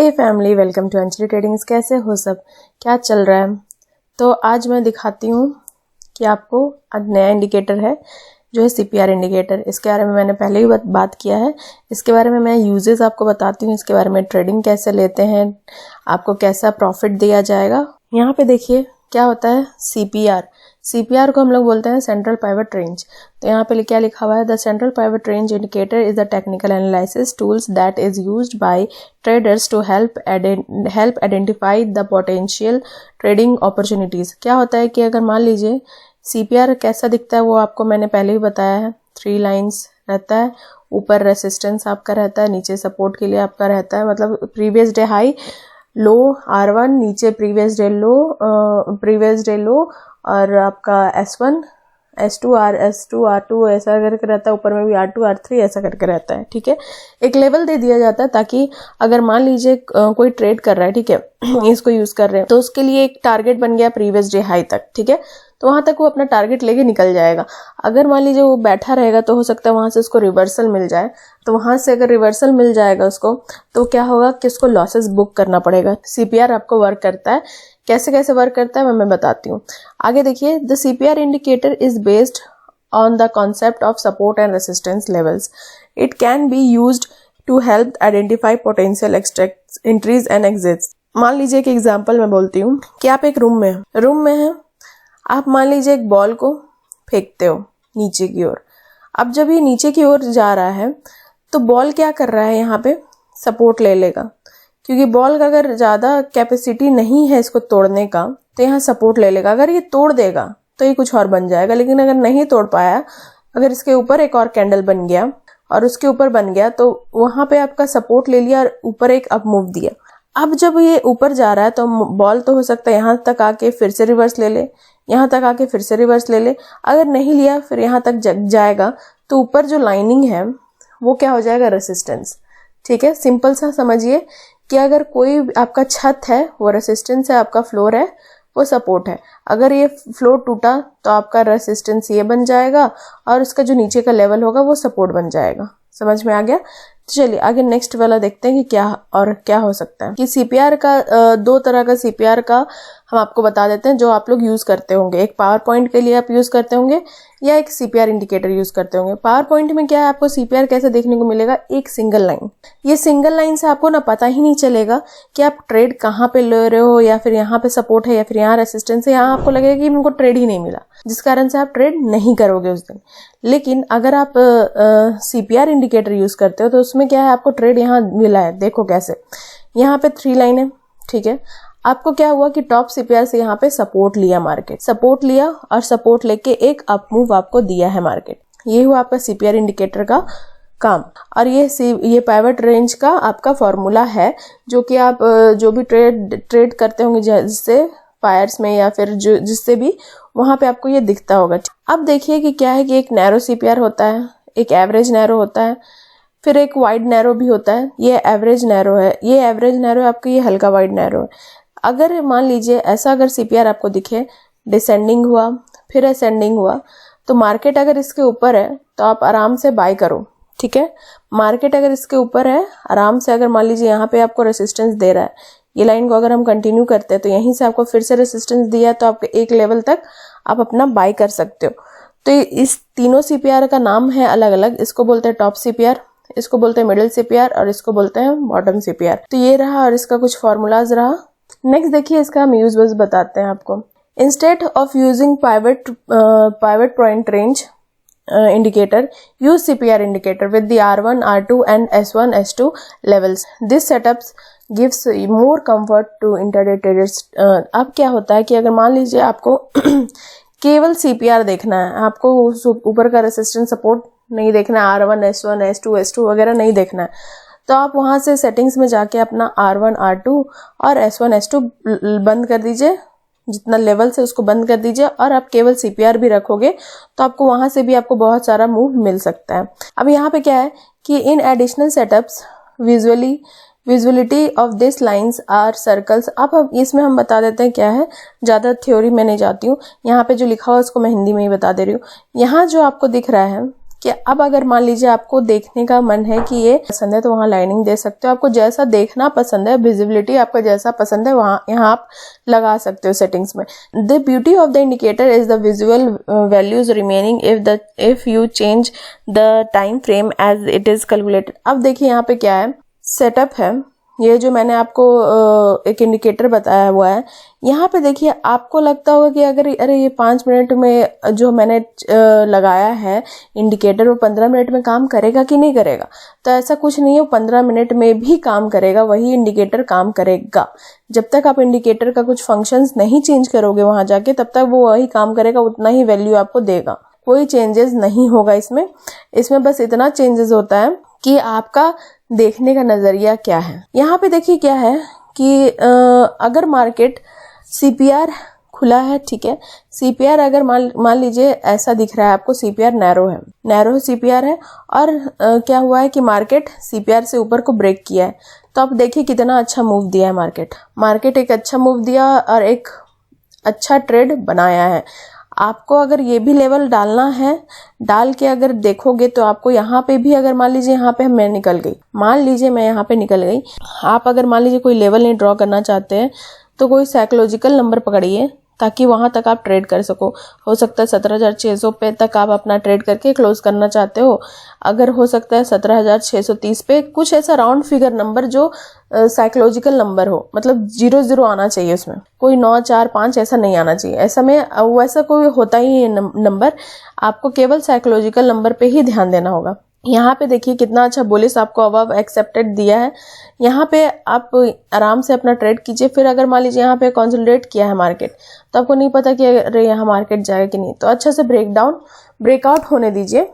Hey family, welcome to Anjali tradings. कैसे हो सब, क्या चल रहा है? तो आज मैं दिखाती हूँ कि आपको आज नया इंडिकेटर है जो है सीपीआर इंडिकेटर। इसके बारे में मैंने पहले ही बात किया है। इसके बारे में मैं यूजेस आपको बताती हूँ, इसके बारे में ट्रेडिंग कैसे लेते हैं, आपको कैसा प्रॉफिट दिया जाएगा। यहाँ पे देखिए क्या होता है सीपीआर। सीपीआर को हम लोग बोलते हैं सेंट्रल पाइवट रेंज। तो यहाँ पे क्या लिखा हुआ है, the central pivot range indicator is the technical analysis tools that is used by traders to help identify the potential trading opportunities. क्या होता है कि अगर मान लीजिए सीपीआर कैसा दिखता है वो आपको मैंने पहले ही बताया है। 3 लाइन्स रहता है, ऊपर रेसिस्टेंस आपका रहता है, नीचे सपोर्ट के लिए आपका रहता है, मतलब previous day high low R1, नीचे प्रीवियस डे लो और आपका S1 S2 R2 ऐसा करके रहता है, ऊपर में भी R2 R3 ऐसा करके रहता है। ठीक है, एक लेवल दे दिया जाता है ताकि अगर मान लीजिए कोई ट्रेड कर रहा है, ठीक है, इसको यूज कर रहे हैं, तो उसके लिए एक टारगेट बन गया प्रीवियस डे हाई तक। ठीक है, तो वहां तक वो अपना टारगेट लेके निकल जाएगा। अगर मान लीजिए वो बैठा रहेगा तो हो सकता है वहां से उसको रिवर्सल मिल जाए। तो वहां से अगर रिवर्सल मिल जाएगा उसको, तो क्या होगा कि उसको लॉसेस बुक करना पड़ेगा। सीपीआर आपको वर्क करता है, कैसे कैसे वर्क करता है मैं बताती हूँ। आगे देखिए, the CPR indicator is based on the concept of support and resistance levels. It can be used to help identify potential entries and exits. मान लीजिए एक एग्जांपल मैं बोलती हूँ कि आप एक रूम में हैं, आप मान लीजिए एक बॉल को फेंकते हो नीचे की ओर। अब जब ये नीचे की ओर जा रहा है तो बॉल क्या कर रहा है, यहाँ पे सपोर्ट ले लेगा, क्योंकि बॉल का अगर ज्यादा कैपेसिटी नहीं है इसको तोड़ने का तो यहाँ सपोर्ट ले लेगा। अगर ये तोड़ देगा तो ये कुछ और बन जाएगा, लेकिन अगर नहीं तोड़ पाया, अगर इसके ऊपर एक और कैंडल बन गया और उसके ऊपर बन गया, तो वहां पे आपका सपोर्ट ले लिया और ऊपर एक अप मूव दिया। अब जब ये ऊपर जा रहा है तो बॉल तो हो सकता है यहाँ तक आके फिर से रिवर्स ले ले, यहाँ तक आके फिर से रिवर्स ले ले। अगर नहीं लिया फिर यहाँ तक जाएगा तो ऊपर जो लाइनिंग है वो क्या हो जाएगा, रेसिस्टेंस। ठीक है, सिंपल सा समझिए कि अगर कोई आपका छत है वो रेसिस्टेंस है, आपका फ्लोर है वो सपोर्ट है। अगर ये फ्लोर टूटा तो आपका रेसिस्टेंस ये बन जाएगा और उसका जो नीचे का लेवल होगा वो सपोर्ट बन जाएगा। समझ में आ गया? तो चलिए आगे नेक्स्ट वाला देखते हैं कि क्या हो सकता है। कि सीपीआर का 2 तरह का सीपीआर का हम आपको बता देते हैं जो आप लोग यूज करते होंगे। एक पावर पॉइंट के लिए आप यूज करते होंगे या एक सीपीआर इंडिकेटर यूज करते होंगे। पावर पॉइंट में क्या है, आपको सीपीआर कैसे देखने को मिलेगा, एक सिंगल लाइन। ये सिंगल लाइन से आपको ना पता ही नहीं चलेगा कि आप ट्रेड कहाँ पे ले रहे हो, या फिर यहाँ पे सपोर्ट है या फिर यहाँ रेसिस्टेंस है। यहाँ आपको लगेगा कि इनको ट्रेड ही नहीं मिला, जिस कारण से आप ट्रेड नहीं करोगे उस दिन। लेकिन अगर आप सीपीआर इंडिकेटर यूज करते हो तो उसमें क्या है, आपको ट्रेड यहाँ मिला है। देखो कैसे, यहाँ पे 3 लाइन है, ठीक है। आपको क्या हुआ कि टॉप सीपीआर से यहाँ पे सपोर्ट लिया, मार्केट सपोर्ट लिया और सपोर्ट लेके एक अप मूव आपको दिया है मार्केट। ये हुआ आपका सीपीआर इंडिकेटर का काम। और ये पाइवट रेंज का आपका फॉर्मूला है, जो कि आप जो भी ट्रेड करते होंगे जिससे फायर्स में या फिर जिससे भी, वहां पे आपको ये दिखता होगा। अब देखिए कि क्या है कि एक नैरो सीपीआर होता है, एक एवरेज नैरो होता है, फिर एक वाइड नैरो भी होता है। ये एवरेज नैरो है, ये एवरेज नैरो है आपका, ये हल्का वाइड नैरो है। अगर मान लीजिए ऐसा अगर सीपीआर आपको दिखे, डिसेंडिंग हुआ फिर असेंडिंग हुआ, तो मार्केट अगर इसके ऊपर है तो आप आराम से बाय करो। ठीक है, मार्केट अगर इसके ऊपर है आराम से, अगर मान लीजिए यहाँ पे आपको रेसिस्टेंस दे रहा है, ये लाइन को अगर हम कंटिन्यू करते हैं तो यहीं से आपको फिर से रेसिस्टेंस दिया है, तो आपके एक लेवल तक आप अपना बाय कर सकते हो। तो इस तीनों सीपीआर का नाम है अलग अलग। इसको बोलते हैं टॉप सीपीआर, इसको बोलते हैं मिडिल सीपीआर और इसको बोलते हैं बॉटम सीपीआर। तो ये रहा और इसका कुछ फॉर्मूलाज रहा। नेक्स्ट देखिए, इसका हम यूज बस बताते हैं आपको। Instead of using pivot point range indicator, use CPR indicator with the R1, R2 and S1, S2 levels. This setups gives more comfort to intraday traders. अब क्या होता है कि अगर मान लीजिए आपको केवल CPR देखना है, आपको ऊपर का रेसिस्टेंस सपोर्ट नहीं देखना है, R1, S1, S2 वगैरह नहीं देखना है, तो आप वहां से सेटिंग्स में जाके अपना R1, R2 और S1, S2 बंद कर दीजिए, जितना लेवल से उसको बंद कर दीजिए, और आप केवल सीपीआर भी रखोगे तो आपको वहां से भी आपको बहुत सारा मूव मिल सकता है। अब यहाँ पे क्या है कि in additional setups visuality of this lines are circles. अब इसमें हम बता देते हैं क्या है, ज्यादा थ्योरी में नहीं जाती हूँ। यहाँ पे जो लिखा हुआ उसको मैं हिंदी में ही बता दे रही हूँ। यहाँ जो आपको दिख रहा है कि अब अगर मान लीजिए आपको देखने का मन है कि ये पसंद है तो वहाँ लाइनिंग दे सकते हो। आपको जैसा देखना पसंद है, विजिबिलिटी आपका जैसा पसंद है वहाँ यहाँ आप लगा सकते हो सेटिंग्स में। The beauty of the indicator is the visual values remaining if you change the time frame as it is calculated. अब देखिए यहाँ पे क्या है, सेटअप है, ये जो मैंने आपको एक इंडिकेटर बताया हुआ है। यहाँ पे देखिए आपको लगता होगा कि अगर अरे ये 5 मिनट में जो मैंने लगाया है इंडिकेटर वो 15 मिनट में काम करेगा कि नहीं करेगा, तो ऐसा कुछ नहीं है। वो 15 मिनट में भी काम करेगा, वही इंडिकेटर काम करेगा। जब तक आप इंडिकेटर का कुछ फंक्शंस नहीं चेंज करोगे वहां जाके, तब तक वो वही काम करेगा, उतना ही वैल्यू आपको देगा, कोई चेंजेस नहीं होगा इसमें बस इतना चेंजेस होता है कि आपका देखने का नजरिया क्या है। यहाँ पे देखिए क्या है कि अगर मार्केट सीपीआर खुला है, ठीक है, सीपीआर अगर मान लीजिए ऐसा दिख रहा है आपको, सीपीआर नैरो सीपीआर है और क्या हुआ है कि मार्केट सीपीआर से ऊपर को ब्रेक किया है। तो आप देखिए कितना अच्छा मूव दिया है मार्केट एक अच्छा मूव दिया और एक अच्छा ट्रेड बनाया है। आपको अगर ये भी लेवल डालना है, डाल के अगर देखोगे तो आपको यहाँ पे भी, अगर मान लीजिए यहाँ पे मैं निकल गई, आप अगर मान लीजिए कोई लेवल नहीं ड्रॉ करना चाहते हैं तो कोई साइकोलॉजिकल नंबर पकड़िए ताकि वहां तक आप ट्रेड कर सको। हो सकता है 17,600 पे तक आप अपना ट्रेड करके क्लोज करना चाहते हो, अगर हो सकता है 17,630 पे, कुछ ऐसा राउंड फिगर नंबर जो साइकोलॉजिकल नंबर हो, मतलब 0 आना चाहिए, उसमें कोई 9, 4, 5 ऐसा नहीं आना चाहिए। ऐसा में वैसा कोई होता ही नंबर, आपको केवल साइकोलॉजिकल नंबर पे ही ध्यान देना होगा। यहाँ पे देखिए कितना अच्छा बुलिश आपको अबव एक्सेप्टेड दिया है। यहाँ पे आप आराम से अपना ट्रेड कीजिए। फिर अगर मान लीजिए यहाँ पे कंसोलिडेट किया है मार्केट, तो आपको नहीं पता कि अरे यहाँ मार्केट जाएगा कि नहीं, तो अच्छे से ब्रेकआउट होने दीजिए,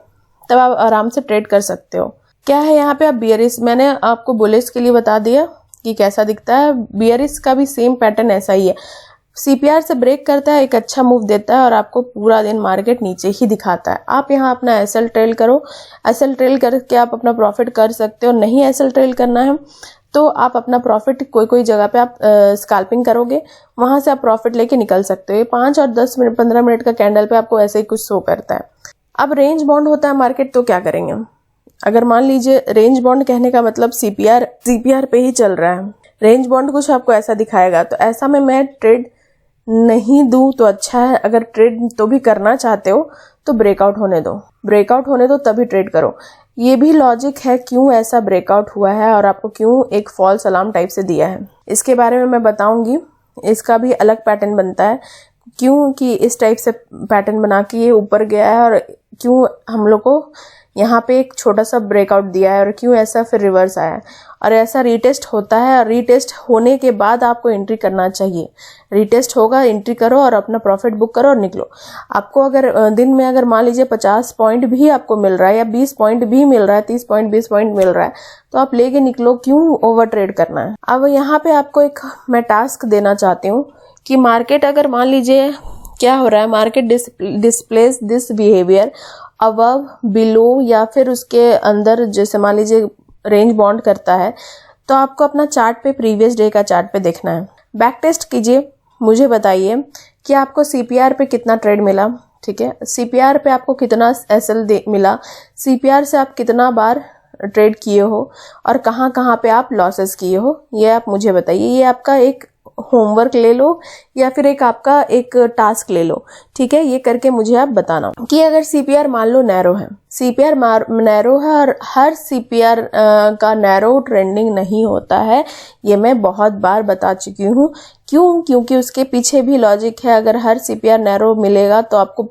तब आप आराम से ट्रेड कर सकते हो। क्या है यहाँ पे आप बियरिश, मैंने आपको बुलिश के लिए बता दिया कि कैसा दिखता है। बियरिश का भी सेम पैटर्न ऐसा ही है, सीपीआर से ब्रेक करता है, एक अच्छा मूव देता है और आपको पूरा दिन मार्केट नीचे ही दिखाता है। आप यहाँ अपना एसएल ट्रेल करो, एसएल ट्रेल करके आप अपना प्रॉफिट कर सकते हो। नहीं एसएल ट्रेल करना है तो आप अपना प्रॉफिट कोई जगह पे आप स्कैल्पिंग करोगे, वहां से आप प्रॉफिट लेके निकल सकते हो। ये 5 और 10 मिनट 15 मिनट का कैंडल पे आपको ऐसे ही कुछ शो करता है। अब रेंज बॉन्ड होता है मार्केट, तो क्या करेंगे हम, अगर मान लीजिए रेंज बॉन्ड कहने का मतलब सीपीआर पे ही चल रहा है, रेंज बॉन्ड कुछ आपको ऐसा दिखाएगा, तो ऐसा में मैं ट्रेड नहीं दूं तो अच्छा है। अगर ट्रेड तो भी करना चाहते हो तो ब्रेकआउट होने दो तभी ट्रेड करो। ये भी लॉजिक है क्यों ऐसा ब्रेकआउट हुआ है और आपको क्यों एक फॉल्स अलार्म टाइप से दिया है, इसके बारे में मैं बताऊंगी। इसका भी अलग पैटर्न बनता है, क्यों कि इस टाइप से पैटर्न बना के ये ऊपर गया है और क्यों हम लोग को यहाँ पे एक छोटा सा ब्रेकआउट दिया है और क्यों ऐसा फिर रिवर्स आया है। और ऐसा रीटेस्ट होता है और रीटेस्ट होने के बाद आपको एंट्री करना चाहिए। रीटेस्ट होगा, एंट्री करो और अपना प्रॉफिट बुक करो और निकलो। आपको अगर दिन में अगर मान लीजिए 50 पॉइंट भी आपको मिल रहा है या 20 पॉइंट भी मिल रहा है, 30 पॉइंट 20 पॉइंट मिल रहा है, तो आप लेके निकलो, क्यों ओवर ट्रेड करना है। अब यहाँ पे आपको एक मैं टास्क देना चाहती हूँ कि मार्केट अगर मान लीजिए क्या हो रहा है, market displace this behaviour above, below या फिर उसके अंदर, जैसे मान लीजिए रेंज बॉन्ड करता है, तो आपको अपना चार्ट पे प्रीवियस डे का चार्ट पे देखना है। बैक टेस्ट कीजिए, मुझे बताइए कि आपको सीपीआर पे कितना ट्रेड मिला, ठीक है, सीपीआर पे आपको कितना एसएल मिला, सीपीआर से आप कितना बार ट्रेड किए हो और कहाँ कहाँ पे आप लॉसेस किए हो, ये आप मुझे बताइए। ये आपका एक होमवर्क ले लो या फिर एक आपका एक टास्क ले लो, ठीक है। ये करके मुझे आप बताना कि अगर सीपीआर मान लो नैरो है, सीपीआर नैरो है और हर सीपीआर का नैरो ट्रेंडिंग नहीं होता है, ये मैं बहुत बार बता चुकी हूँ। क्यों? क्योंकि उसके पीछे भी लॉजिक है। अगर हर सीपीआर नैरो मिलेगा तो आपको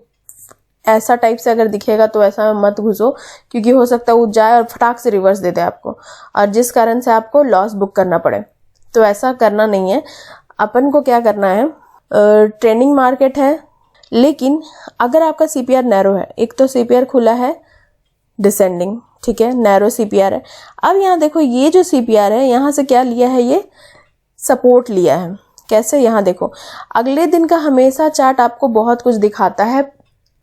ऐसा टाइप से अगर दिखेगा तो ऐसा मत घुसो, क्योंकि हो सकता है वो जाए और फटाक से रिवर्स दे दे आपको, और जिस कारण से आपको लॉस बुक करना पड़े। तो ऐसा करना नहीं है। अपन को क्या करना है, ट्रेंडिंग मार्केट है, लेकिन अगर आपका सीपीआर नैरो है, एक तो सीपीआर खुला है डिसेंडिंग, ठीक है, नैरो सीपीआर है। अब यहाँ देखो, ये जो सीपीआर है यहाँ से क्या लिया है, ये सपोर्ट लिया है। कैसे? यहाँ देखो, अगले दिन का हमेशा चार्ट आपको बहुत कुछ दिखाता है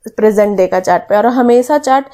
प्रेजेंट डे का चार्ट पे, और हमेशा चार्ट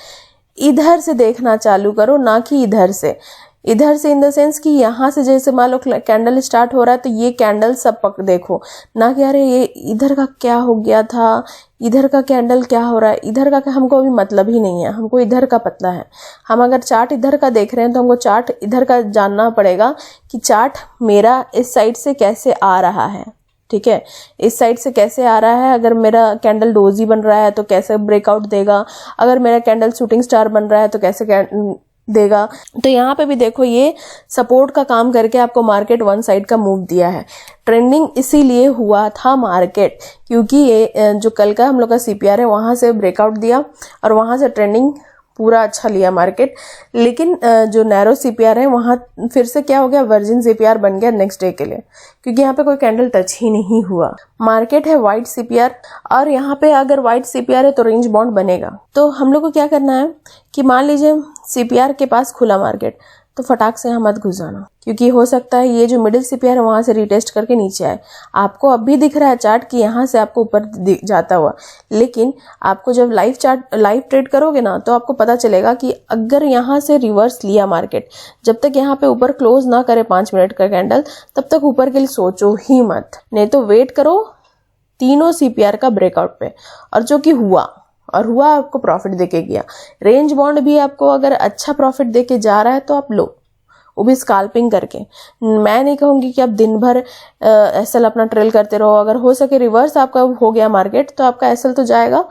इधर से देखना चालू करो, ना कि इधर से। इधर से इन द सेंस कि यहाँ से जैसे मान लो कैंडल स्टार्ट हो रहा है तो ये कैंडल सब पक देखो ना कि अरे ये इधर का क्या हो गया था, इधर का कैंडल क्या हो रहा है, इधर का हमको अभी मतलब ही नहीं है, हमको इधर का पता है। हम अगर चार्ट इधर का देख रहे हैं तो हमको चार्ट इधर का जानना पड़ेगा कि चार्ट मेरा इस साइड से कैसे आ रहा है, ठीक है, इस साइड से कैसे आ रहा है। अगर मेरा कैंडल डोजी बन रहा है तो कैसे ब्रेकआउट देगा, अगर मेरा कैंडल शूटिंग स्टार बन रहा है तो कैसे देगा। तो यहाँ पे भी देखो ये सपोर्ट का काम करके आपको मार्केट वन साइड का मूव दिया है। ट्रेंडिंग इसीलिए हुआ था मार्केट क्योंकि ये जो कल का हम लोग का सीपीआर है वहां से ब्रेकआउट दिया और वहां से ट्रेंडिंग पूरा अच्छा लिया मार्केट। लेकिन जो नैरो सीपीआर है वहां फिर से क्या हो गया, वर्जिन सीपीआर बन गया नेक्स्ट डे के लिए, क्योंकि यहाँ पे कोई कैंडल टच ही नहीं हुआ। मार्केट है व्हाइट सीपीआर और यहाँ पे अगर व्हाइट सीपीआर है तो रेंज बाउंड बनेगा। तो हम लोग को क्या करना है कि मान लीजिए सीपीआर के पास खुला मार्केट तो फटाक से यहाँ मत घुस जाना, क्योंकि हो सकता है ये जो मिडिल सीपीआर है वहां से रिटेस्ट करके नीचे आए। आपको अब भी दिख रहा है चार्ट कि यहाँ से आपको ऊपर जाता हुआ, लेकिन आपको जब लाइव ट्रेड करोगे ना तो आपको पता चलेगा कि अगर यहाँ से रिवर्स लिया मार्केट, जब तक यहाँ पे ऊपर क्लोज ना करे 5 मिनट का कैंडल, तब तक ऊपर के लिए सोचो ही मत, नहीं तो वेट करो तीनों सीपीआर का ब्रेकआउट पे। और जो कि हुआ आपको प्रॉफिट देके गया। रेंज बॉन्ड भी आपको अगर अच्छा प्रॉफिट देके जा रहा है तो आप लो, वो भी स्काल्पिंग करके। मैं नहीं कहूंगी कि आप दिन भर एसएल अपना ट्रेल करते रहो। अगर हो सके रिवर्स आपका हो गया मार्केट तो आपका एसएल तो जाएगा,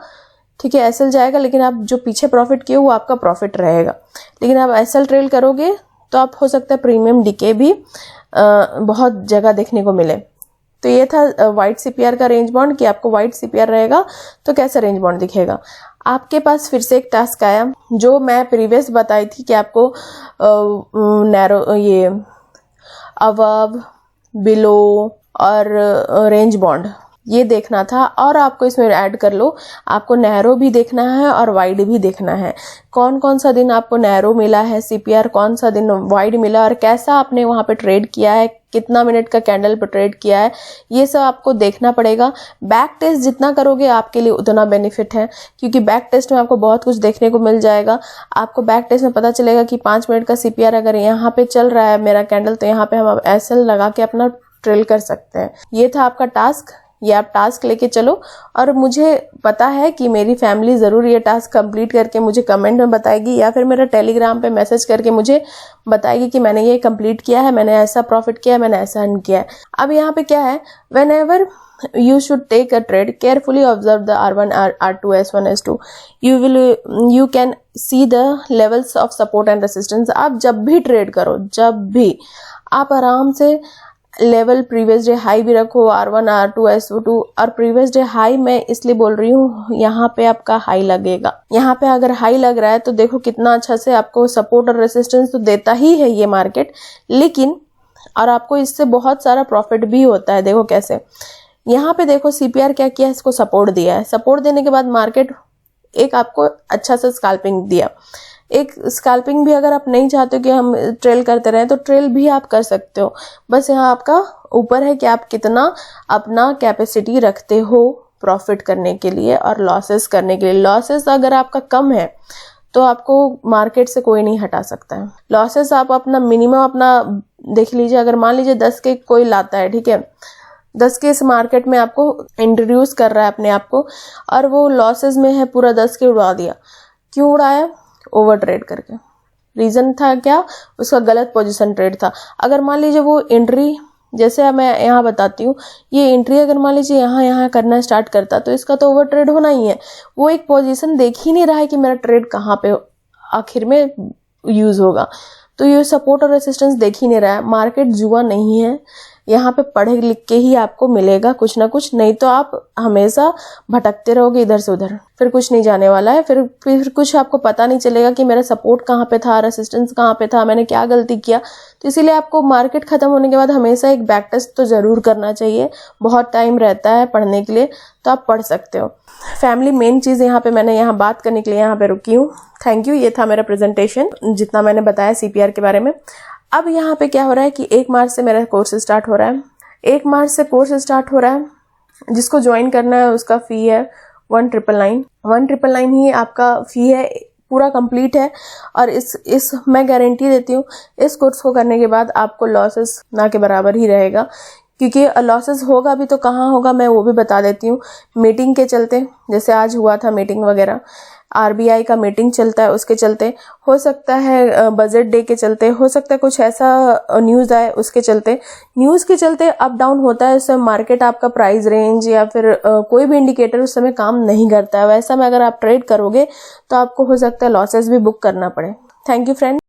ठीक है, एसएल जाएगा, लेकिन आप जो पीछे प्रॉफिट किए वो आपका प्रॉफिट रहेगा। लेकिन आप एसएल ट्रेल करोगे तो आप हो सकता है प्रीमियम डीके भी बहुत जगह देखने को मिले। तो ये था व्हाइट सीपीआर का रेंज बॉन्ड कि आपको व्हाइट सीपीआर रहेगा तो कैसे रेंज बॉन्ड दिखेगा। आपके पास फिर से एक टास्क आया जो मैं प्रीवियस बताई थी कि आपको नैरो ये अबव, बिलो और रेंज बॉन्ड ये देखना था, और आपको इसमें ऐड कर लो, आपको नैरो भी देखना है और वाइड भी देखना है। कौन कौन सा दिन आपको नैरो मिला है सीपीआर, कौन सा दिन वाइड मिला और कैसा आपने वहां पे ट्रेड किया है, कितना मिनट का कैंडल पे ट्रेड किया है, ये सब आपको देखना पड़ेगा। बैक टेस्ट जितना करोगे आपके लिए उतना बेनिफिट है, क्योंकि बैक टेस्ट में आपको बहुत कुछ देखने को मिल जाएगा। आपको बैक टेस्ट में पता चलेगा कि 5 मिनट का सीपीआर अगर यहाँ पे चल रहा है मेरा कैंडल तो यहाँ पे हम एसएल लगा के अपना ट्रेल कर सकते हैं। ये था आपका टास्क, ये आप टास्क लेके चलो। और मुझे पता है कि मेरी फैमिली जरूर ये टास्क कंप्लीट करके मुझे कमेंट में बताएगी या फिर मेरा टेलीग्राम पे मैसेज करके मुझे बताएगी कि मैंने ये कंप्लीट किया है, मैंने ऐसा प्रॉफिट किया है, मैंने ऐसा अर्न किया है। अब यहाँ पे क्या है, whenever you should take a trade, carefully observe the R1, R2, S1, S2. You can see the levels of support and resistance. आप जब भी ट्रेड करो, जब भी आप आराम से लेवल प्रीवियस डे हाई भी रखो, R1, R2, S2, और प्रीवियस डे हाई मैं इसलिए बोल रही हूँ यहाँ पे आपका हाई लगेगा। यहाँ पे अगर हाई लग रहा है तो देखो कितना अच्छा से आपको सपोर्ट और रेसिस्टेंस तो देता ही है ये मार्केट, लेकिन और आपको इससे बहुत सारा प्रॉफिट भी होता है। देखो कैसे, यहाँ पे देखो सीपीआर क्या किया, इसको सपोर्ट दिया है, सपोर्ट देने के बाद मार्केट एक आपको अच्छा सा स्कैल्पिंग दिया। एक स्कैल्पिंग भी अगर आप नहीं चाहते कि हम ट्रेल करते रहें तो ट्रेल भी आप कर सकते हो, बस यहाँ आपका ऊपर है कि आप कितना अपना कैपेसिटी रखते हो प्रॉफिट करने के लिए और लॉसेस करने के लिए। लॉसेस अगर आपका कम है तो आपको मार्केट से कोई नहीं हटा सकता है। लॉसेस आप अपना मिनिमम अपना देख लीजिए। अगर मान लीजिए 10 के कोई लाता है, ठीक है, 10 के इस मार्केट में आपको इंट्रोड्यूस कर रहा है अपने आप को, और वो लॉसेस में है, पूरा 10 के उड़ा दिया। क्यों उड़ाया? ओवर ट्रेड करके। रीजन था क्या? उसका गलत पोजीशन ट्रेड था। अगर मान लीजिए वो एंट्री, जैसे मैं यहाँ बताती हूँ, ये एंट्री अगर मान लीजिए यहाँ करना स्टार्ट करता तो इसका तो ओवर ट्रेड होना ही है। वो एक पोजीशन देख ही नहीं रहा है कि मेरा ट्रेड कहाँ पे आखिर में यूज होगा, तो ये सपोर्ट और रेसिस्टेंस देख ही नहीं रहा है। मार्केट जुआ नहीं है, यहाँ पे पढ़े लिख के ही आपको मिलेगा कुछ ना कुछ, नहीं तो आप हमेशा भटकते रहोगे इधर से उधर, फिर कुछ नहीं जाने वाला है। फिर कुछ आपको पता नहीं चलेगा कि मेरा सपोर्ट कहाँ पे था, रेसिस्टेंस कहाँ पे था, मैंने क्या गलती किया। तो इसीलिए आपको मार्केट खत्म होने के बाद हमेशा एक बैक टेस्ट तो जरूर करना चाहिए। बहुत टाइम रहता है पढ़ने के लिए, तो आप पढ़ सकते हो। फैमिली मेन चीज यहाँ पे मैंने यहाँ बात करने के लिए यहाँ पे रुकी हूँ। Thank you. ये था मेरा प्रेजेंटेशन, जितना मैंने बताया सीपीआर के बारे में। अब यहाँ पे क्या हो रहा है कि 1 मार्च से मेरा कोर्स स्टार्ट हो रहा है। 1 मार्च से कोर्स स्टार्ट हो रहा है। जिसको ज्वाइन करना है उसका फी है 1999 ही आपका फी है पूरा कंप्लीट है और इस मैं गारंटी देती हूँ इस कोर्स को करने के बाद आपको लॉसेस ना के बराबर ही रहेगा, क्योंकि लॉसेस होगा भी तो कहाँ होगा मैं वो भी बता देती हूँ। मीटिंग के चलते, जैसे आज हुआ था मीटिंग वगैरह, RBI का मीटिंग चलता है, उसके चलते हो सकता है बजट डे के चलते हो सकता है कुछ ऐसा न्यूज़ आए, उसके चलते न्यूज़ के चलते अप डाउन होता है। उस समय मार्केट आपका प्राइस रेंज या फिर कोई भी इंडिकेटर उस समय काम नहीं करता है। वैसा में अगर आप ट्रेड करोगे तो आपको हो सकता है लॉसेस भी बुक करना पड़े। Thank you friend.